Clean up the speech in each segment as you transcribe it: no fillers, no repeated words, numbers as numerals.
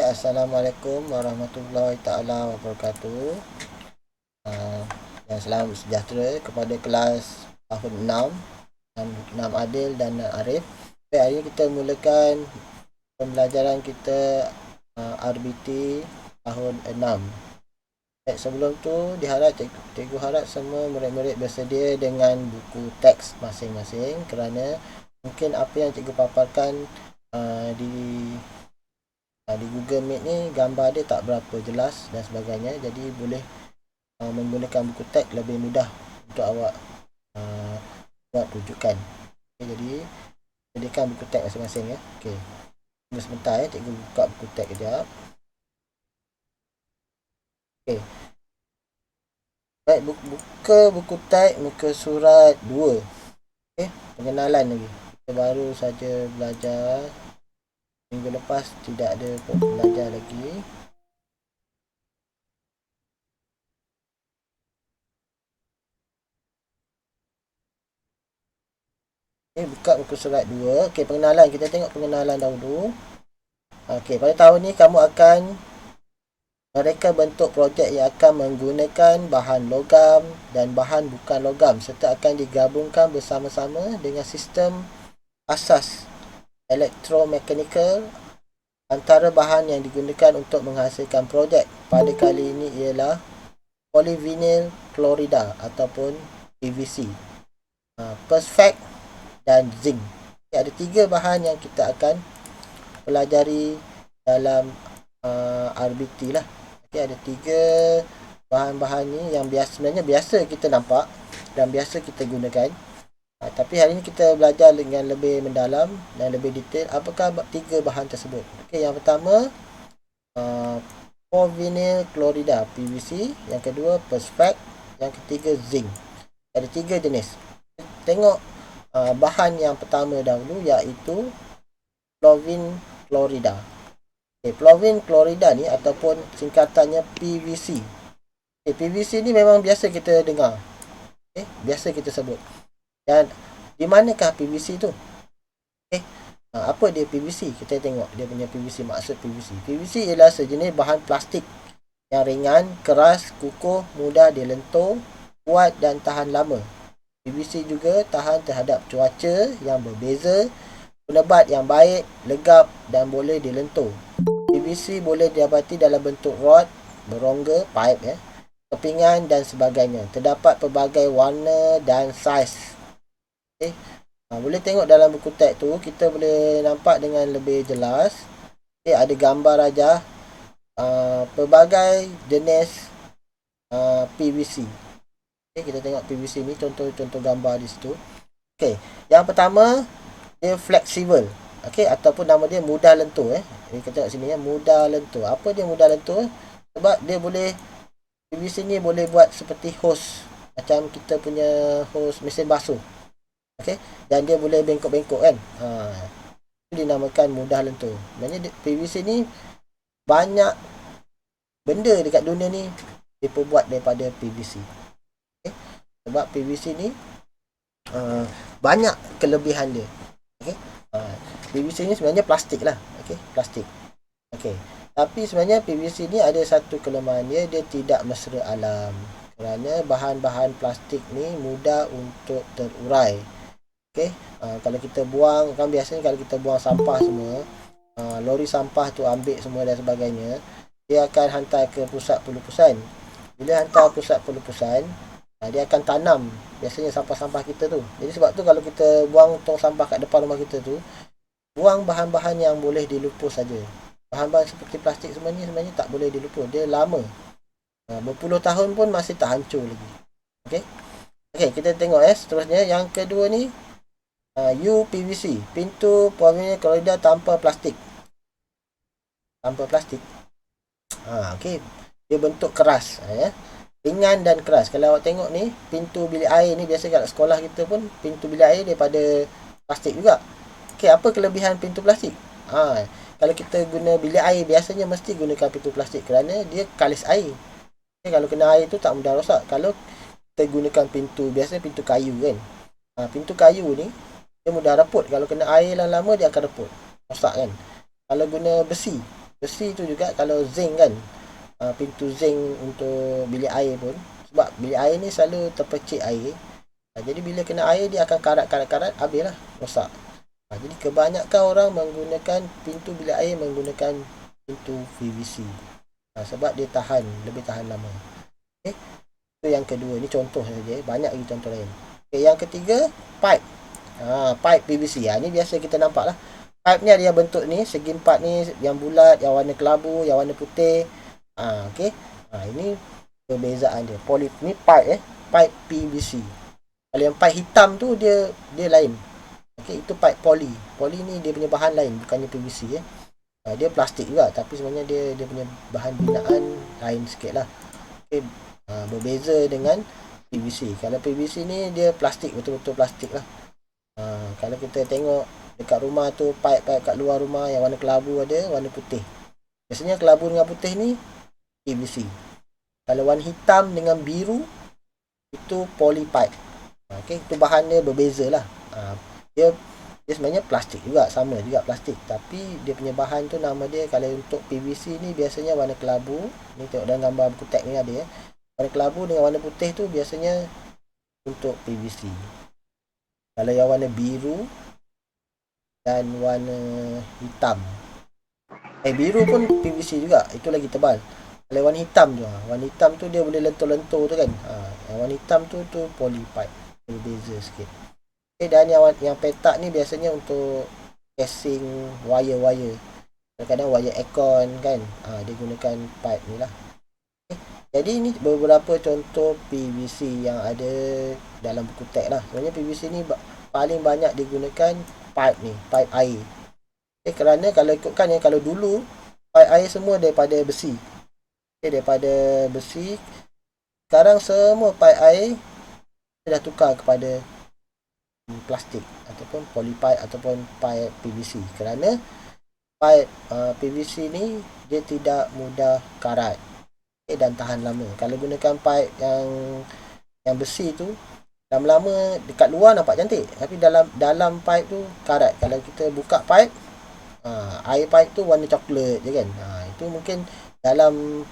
Assalamualaikum warahmatullahi taala wabarakatuh. Yang selamat sejahtera kepada kelas tahun 6, 6 Adil dan Arif. Baik, hari ini kita mulakan pembelajaran kita RBT tahun 6. Baik, sebelum tu diharap cikgu harap semua murid-murid bersedia dengan buku teks masing-masing kerana mungkin apa yang cikgu paparkan di Google Meet ni gambar dia tak berapa jelas dan sebagainya, jadi boleh menggunakan buku teks lebih mudah untuk awak buat rujukan. Okay, jadi sediakan buku teks masing-masing ya. Okey. Tunggu sebentar ya, cikgu buka buku teks kejap. Okey. Baik, buka buku teks muka surat 2. Okey, pengenalan lagi. Kita baru saja belajar. Minggu lepas tidak ada belajar lagi. Okay, buka muka surat 2. Okey, pengenalan. Kita tengok pengenalan dahulu. Okey, pada tahun ni kamu akan mereka bentuk projek yang akan menggunakan bahan logam dan bahan bukan logam serta akan digabungkan bersama-sama dengan sistem asas elektromekanikal. Antara bahan yang digunakan untuk menghasilkan projek pada kali ini ialah polyvinyl klorida ataupun PVC, perspex dan zinc. Ada 3 bahan yang kita akan pelajari dalam RBT lah. Okay, ada 3 bahan-bahan ni yang sebenarnya biasa kita nampak dan biasa kita gunakan. Tapi hari ni kita belajar dengan lebih mendalam dan lebih detail apakah 3 bahan tersebut. Okay, yang pertama polyvinyl klorida PVC, yang kedua perspex, yang ketiga zinc. Ada 3 jenis. Tengok bahan yang pertama dahulu, iaitu polyvinyl klorida. Okay, polyvinyl klorida ni ataupun singkatannya PVC. Okay, PVC ni memang biasa kita dengar. Okay, biasa kita sebut. Dan di manakah PVC tu? Okay, apa dia PVC? Kita tengok dia punya PVC, maksud PVC. PVC ialah sejenis bahan plastik yang ringan, keras, kukuh, mudah dilentur, kuat dan tahan lama. PVC juga tahan terhadap cuaca yang berbeza, penebat yang baik, legap dan boleh dilentur. PVC boleh didapati dalam bentuk rod, berongga, pipe, kepingan dan sebagainya. Terdapat pelbagai warna dan saiz. Okay. Boleh tengok dalam buku teks tu, kita boleh nampak dengan lebih jelas. Okay, ada gambar rajah pelbagai jenis PVC. Okay, kita tengok PVC ni, contoh-contoh gambar di situ. Okay, yang pertama dia fleksibel. Okey, ataupun nama dia mudah lentur. Kita tengok sini ya, mudah lentur. Apa dia mudah lentur? Sebab dia boleh, PVC ni boleh buat seperti hose, macam kita punya hose mesin basuh. Okey, dan dia boleh bengkok-bengkok kan. Itu dinamakan mudah lentur. Maksudnya PVC ni banyak benda dekat dunia ni diperbuat daripada PVC. Okey, sebab PVC ni banyak kelebihan dia. Okey. PVC ni sebenarnya plastik lah. Okey, plastik. Okey. Tapi sebenarnya PVC ni ada satu kelemahan dia tidak mesra alam. Kerana bahan-bahan plastik ni mudah untuk terurai. Okey. Kalau kita buang, kan biasanya kalau kita buang sampah semua, lori sampah tu ambil semua dan sebagainya, dia akan hantar ke pusat pelupusan. Bila hantar pusat pelupusan, dia akan tanam biasanya sampah-sampah kita tu. Jadi sebab tu kalau kita buang tong sampah kat depan rumah kita tu, buang bahan-bahan yang boleh dilupus saja. Bahan-bahan seperti plastik sebenarnya tak boleh dilupus. Dia lama. Berpuluh tahun pun masih tak hancur lagi. Okey. Okey, kita tengok seterusnya. Yang kedua ni UPVC, pintu polyvinyl klorida tanpa plastik. Tanpa plastik. Okey. Dia bentuk keras, ringan dan keras. Kalau awak tengok ni, pintu bilik air ni biasa kat sekolah kita pun pintu bilik air daripada plastik juga. Okey, apa kelebihan pintu plastik? Kalau kita guna bilik air, biasanya mesti gunakan pintu plastik kerana dia kalis air. Okay, kalau kena air tu tak mudah rosak. Kalau kita gunakan pintu, biasanya pintu kayu kan. Pintu kayu ni dia mudah reput. Kalau kena air lama-lama dia akan reput, rosak kan. Kalau guna besi, Besi tu juga kalau zinc kan, pintu zinc untuk bilik air pun, sebab bilik air ni selalu terpercik air, jadi bila kena air dia akan karat, habislah, rosak. Jadi kebanyakan orang menggunakan pintu bilik air menggunakan pintu PVC, sebab dia lebih tahan lama. Okay. Itu yang kedua, ni contoh saja, banyak lagi contoh lain. Okay, yang ketiga, pipe. Pipe PVC. Ni biasa kita nampak lah. Pipe ni ada yang bentuk ni, segi empat ni, yang bulat, yang warna kelabu, yang warna putih. Okay. Ini perbezaan dia. Ni pipe pipe PVC. Kalau yang pipe hitam tu dia lain. Okay, itu pipe poly. Poly ni dia punya bahan lain, bukannya PVC dia plastik juga, tapi sebenarnya dia punya bahan binaan lain sikit lah. Okay. Berbeza dengan PVC. Kalau PVC ni dia plastik, betul-betul plastik lah. Kalau kita tengok dekat rumah tu, pipe kat luar rumah yang warna kelabu ada, warna putih. Biasanya kelabu dengan putih ni PVC. Kalau warna hitam dengan biru, itu poly pipe. Okay, itu bahan dia berbeza lah. Dia sebenarnya plastik juga, sama juga plastik, tapi dia punya bahan tu nama dia, kalau untuk PVC ni biasanya warna kelabu. Ni tengok dalam gambar buku teks ni ada warna kelabu dengan warna putih tu biasanya untuk PVC. Kalau yang warna biru dan warna hitam, biru pun PVC juga, itu lagi tebal. Kalau warna hitam tu, warna hitam tu dia boleh lentur-lentur tu kan. Yang warna hitam tu poly pipe, berbeza sikit. Dan yang petak ni biasanya untuk casing wire-wire. Kadang-kadang wire aircon kan, dia gunakan pipe ni lah. Jadi ini beberapa contoh PVC yang ada dalam buku teks lah. Sebenarnya PVC ni paling banyak digunakan pipe ni, pipe air. Kerana kalau ikutkan kalau dulu pipe air semua daripada besi. Daripada besi. Sekarang semua pipe air dah tukar kepada plastik ataupun polypipe ataupun pipe PVC. Kerana pipe PVC ni dia tidak mudah karat dan tahan lama. Kalau gunakan pipe yang besi tu, lama-lama dekat luar nampak cantik, tapi dalam pipe tu karat. Kalau kita buka pipe, air pipe tu warna coklat je kan. Itu mungkin dalam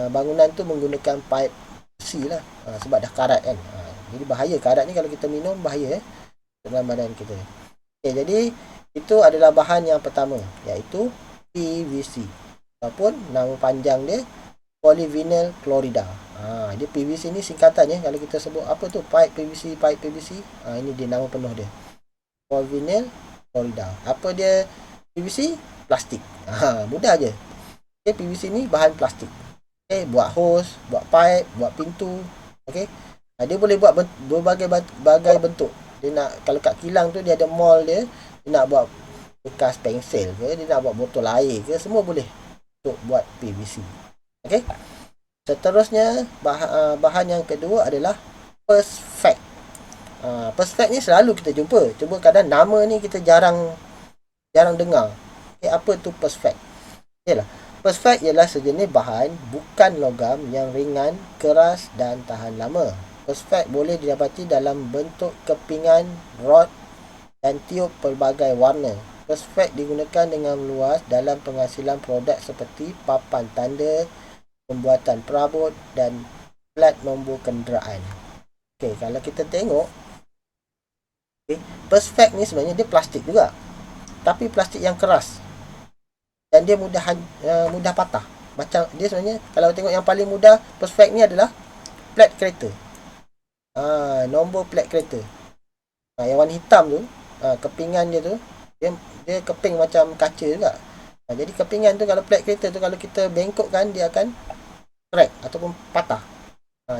bangunan tu menggunakan pipe besi lah, sebab dah karat kan. Jadi bahaya, karat ni kalau kita minum bahaya dalam badan kita. Okay, jadi itu adalah bahan yang pertama, iaitu PVC, ataupun nama panjang dia polyvinyl chloride. Dia PVC ni singkatannya. Kalau kita sebut apa tu, pipe PVC, ini dia nama penuh dia, polyvinyl chloride. Apa dia PVC? Plastik. Mudah je. Okay, PVC ni bahan plastik. Okay, buat hose, buat pipe, buat pintu. Okay, dia boleh buat berbagai bentuk. Dia nak, kalau kat kilang tu dia ada mold dia nak buat bekas pensel ke, dia nak buat botol air ke, semua boleh untuk buat PVC. Okay. Seterusnya bahan yang kedua adalah Perspex. Perspex ni selalu kita jumpa. Cuma kadang nama ni kita jarang dengar. Okay, apa tu Perspex? Perspex ialah sejenis bahan bukan logam yang ringan, keras dan tahan lama. Perspex boleh didapati dalam bentuk kepingan, rod dan tiup pelbagai warna. Perspex digunakan dengan luas dalam penghasilan produk seperti papan tanda, pembuatan perabot dan plat nombor kenderaan. Okay, kalau kita tengok, Perspex ni sebenarnya dia plastik juga, tapi plastik yang keras dan dia mudah patah. Macam dia sebenarnya, kalau tengok yang paling mudah Perspex ni adalah plat kereta. Nombor plat kereta. Yang warna hitam tu, kepingan dia tu, dia keping macam kaca juga. Jadi kepingan tu, kalau plat kereta tu kalau kita bengkokkan, dia akan crack ataupun patah.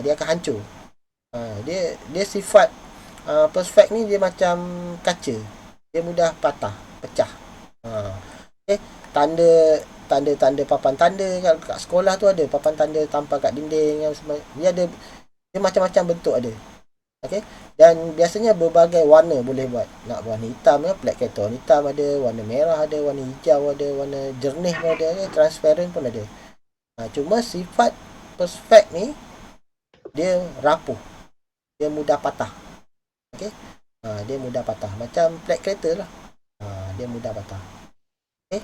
Dia akan hancur. Dia sifat Perspex ni dia macam kaca. Dia mudah patah, pecah. Okay. Tanda papan tanda kat sekolah tu ada papan tanda tampal kat dinding yang dia macam-macam bentuk ada. Okey, dan biasanya berbagai warna boleh buat. Nak warna hitam ya, plat kereta warna hitam ada, warna merah ada, warna hijau ada, warna jernih pun ada, transparent pun ada. Cuma sifat Perspex ni dia rapuh, dia mudah patah. Okey, dia mudah patah macam plat kereta lah. Dia mudah patah. Okey,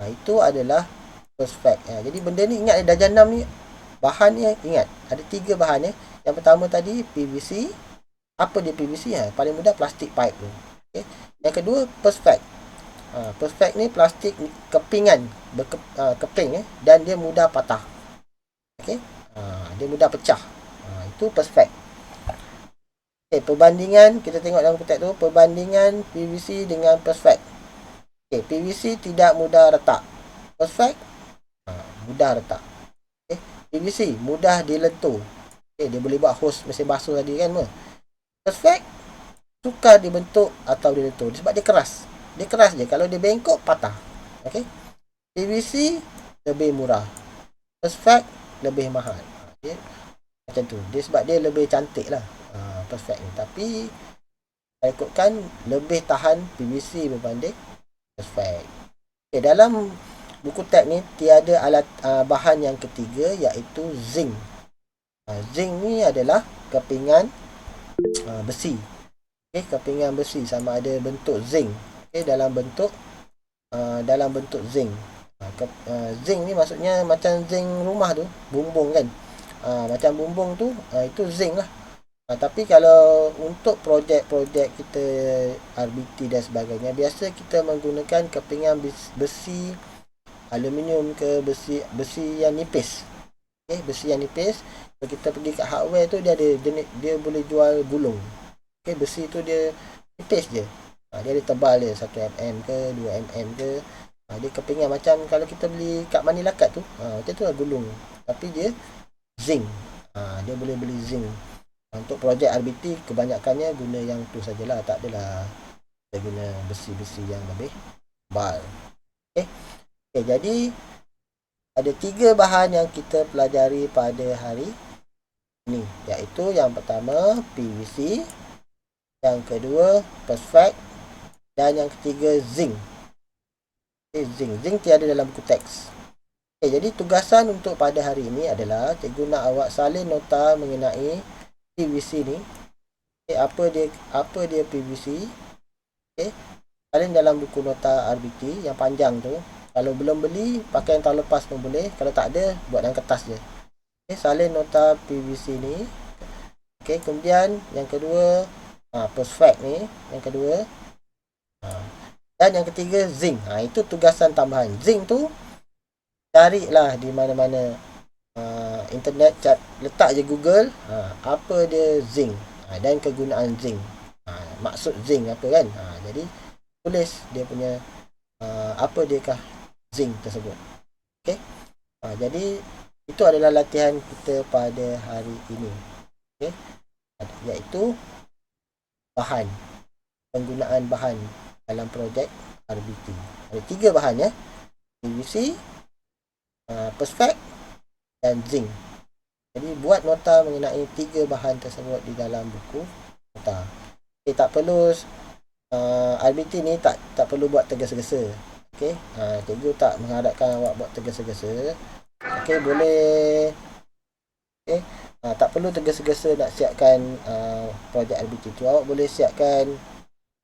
Itu adalah first fact. Jadi benda ni ingat darjah 6 ni, bahan ni ingat ada 3 bahan. Yang pertama tadi PVC. Apa dia PVC? Paling mudah plastik pipe tu. Okay. Yang kedua perspex. Perspex ni plastik kepingan, keping dan dia mudah patah. Okay. Dia mudah pecah. Itu perspex. Okay, perbandingan kita tengok dalam kotak tu, perbandingan PVC dengan perspex. Okay, PVC tidak mudah retak. Perspex mudah retak. Okay. PVC mudah dilentur. Okay, dia boleh buat hose mesin basuh tadi kan. Perspex sukar dibentuk atau dilentur sebab dia keras. Dia keras je. Kalau dia bengkok patah. Okey. PVC lebih murah. Perspex lebih mahal. Okay. Macam tu. Dia sebab dia lebih cantik lah. Perspex ni. Tapi saya ikutkan lebih tahan PVC berbanding perspex. Okay, dalam buku tab ni tiada alat bahan yang ketiga iaitu zinc. Zinc ni adalah kepingan besi. Okay, kepingan besi sama ada bentuk zinc. Okay, dalam bentuk zinc. Zinc ni maksudnya macam zinc rumah tu, bumbung kan. Macam bumbung tu, itu zinc lah. Tapi kalau untuk projek-projek kita RBT dan sebagainya, biasa kita menggunakan kepingan besi aluminium ke besi yang nipis. Okay, besi yang nipis. Kalau kita pergi kat hardware tu, dia boleh jual gulung. Okay, besi tu dia nipis je. Dia ada tebal dia 1mm ke 2mm ke. Dia kepingan macam kalau kita beli kat Manilakat tu, macam tu lah gulung. Tapi dia zinc. Dia boleh beli zinc. Untuk projek RBT kebanyakannya guna yang tu sajalah, tak adalah kita guna besi-besi yang lebih tebal. Okay. Jadi ada 3 bahan yang kita pelajari pada hari ini, iaitu yang pertama PVC, yang kedua perspex dan yang ketiga zinc. Zinc tiada dalam buku teks. Jadi tugasan untuk pada hari ini adalah cikgu nak awak salin nota mengenai PVC ni. Apa dia PVC? Salin dalam buku nota RBT yang panjang tu. Kalau belum beli, pakai yang tahun lepas pun boleh. Kalau tak ada, buat dalam kertas je. Salin nota PVC ni. Kemudian yang kedua perspex ni, yang kedua. Dan yang ketiga zinc. Itu tugasan tambahan. Zinc tu carilah di mana-mana internet, letak je Google, apa dia zinc, dan kegunaan zinc. Maksud zinc apa kan? Jadi tulis dia punya apa diakah zinc tersebut. Okey. Jadi itu adalah latihan kita pada hari ini. Okey. Iaitu bahan, penggunaan bahan dalam projek RBT. Ada 3 bahan ya. PVC, perspex dan zinc. Jadi buat nota mengenai 3 bahan tersebut di dalam buku nota. Tak perlu RBT ni tak perlu buat tergesa-gesa. Okey, cikgu tak mengharapkan awak buat tergesa-gesa. Okey, boleh. Okey, tak perlu tergesa-gesa nak siapkan projek RBT tu. Awak boleh siapkan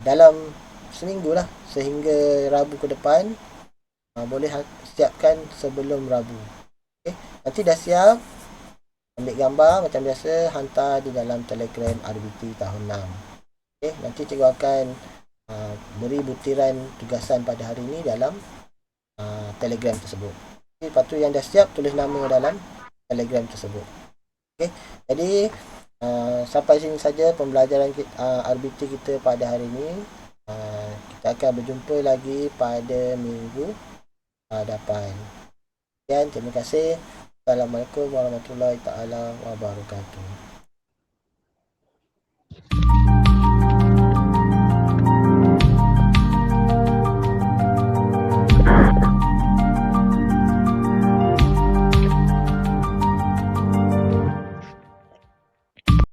dalam seminggu lah, sehingga Rabu ke depan. Boleh siapkan sebelum Rabu. Okey, nanti dah siap, ambil gambar macam biasa, hantar di dalam Telegram RBT tahun 6. Okey, nanti cikgu akan beri butiran tugasan pada hari ini dalam Telegram tersebut. Okay, lepas tu yang dah siap, tulis nama dalam Telegram tersebut. Okey, jadi sampai sini saja pembelajaran RBT kita pada hari ini. Kita akan berjumpa lagi pada minggu hadapan. Sekian, terima kasih. Assalamualaikum warahmatullahi taala wabarakatuh.